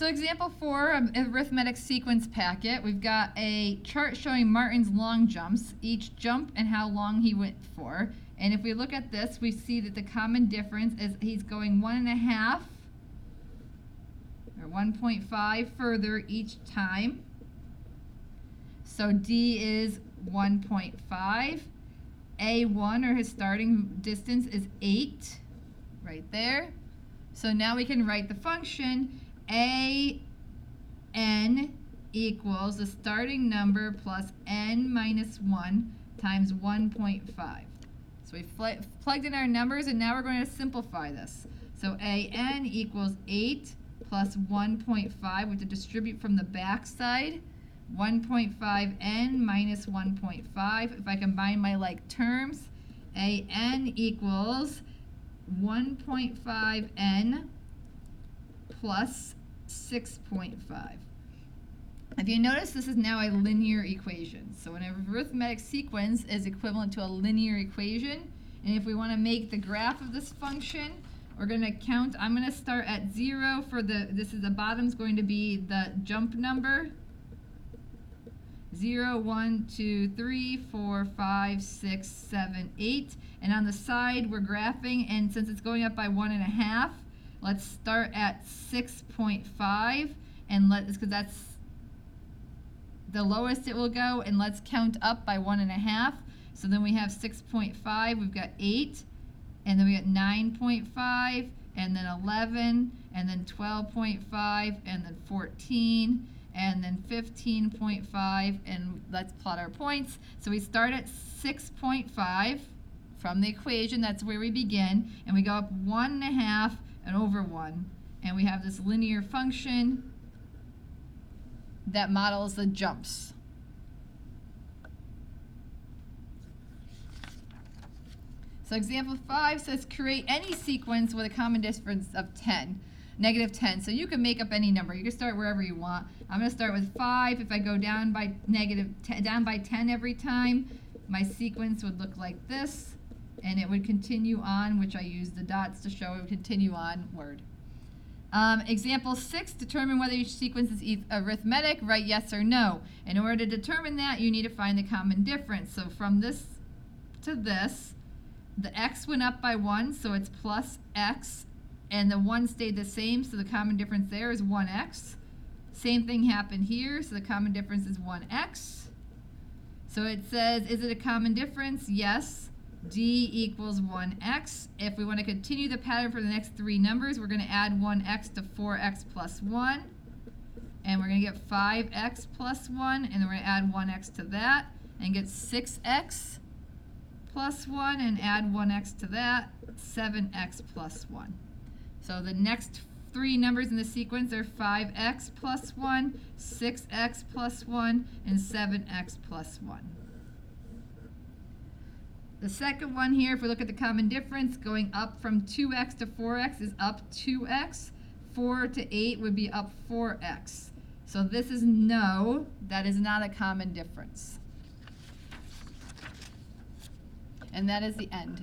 So example 4, arithmetic sequence packet. We've got a chart showing Martin's long jumps, each jump and how long he went for. And if we look at this, we see that the common difference is he's going 1.5 or 1.5 further each time. So D is 1.5. A1, or his starting distance, is 8, right there. So now we can write the function an equals the starting number plus n minus 1 times 1.5. So we plugged in our numbers, and now we're going to simplify this. So an equals 8 plus 1.5. We have to distribute from the back side. 1.5n minus 1.5. If I combine my like terms, an equals 1.5n plus 6.5. If you notice, this is now a linear equation. So an arithmetic sequence is equivalent to a linear equation. And if we want to make the graph of this function, we're going to count. I'm going to start at 0 for the bottom's going to be the jump number. 0, 1, 2, 3, 4, 5, 6, 7, 8. And on the side, we're graphing, and since it's going up by 1.5, let's start at 6.5, and because that's the lowest it will go, and let's count up by 1.5. So then we have 6.5, we've got 8, and then we got 9.5, and then 11, and then 12.5, and then 14, and then 15.5, and let's plot our points. So we start at 6.5 from the equation, that's where we begin, and we go up 1.5 and over 1, and we have this linear function that models the jumps. So example 5 says create any sequence with a common difference of 10. Negative 10. So you can make up any number. You can start wherever you want. I'm going to start with 5. If I go down by down by 10 every time, my sequence would look like this, and it would continue on, which I use the dots to show it would continue onward. Example 6, determine whether each sequence is arithmetic. Write yes or no. In order to determine that, you need to find the common difference. So from this to this, the x went up by 1, so it's plus x. And the 1 stayed the same, so the common difference there is 1x. Same thing happened here, so the common difference is 1x. So it says, is it a common difference? Yes. D equals 1x. If we want to continue the pattern for the next 3 numbers, we're going to add 1x to 4x plus 1. And we're going to get 5x plus 1, and then we're going to add 1x to that, and get 6x plus 1, and add 1x to that, 7x plus 1. So the next 3 numbers in the sequence are 5x plus 1, 6x plus 1, and 7x plus 1. The second one here, if we look at the common difference, going up from 2x to 4x is up 2x. 4 to 8 would be up 4x. So this is no, that is not a common difference. And that is the end.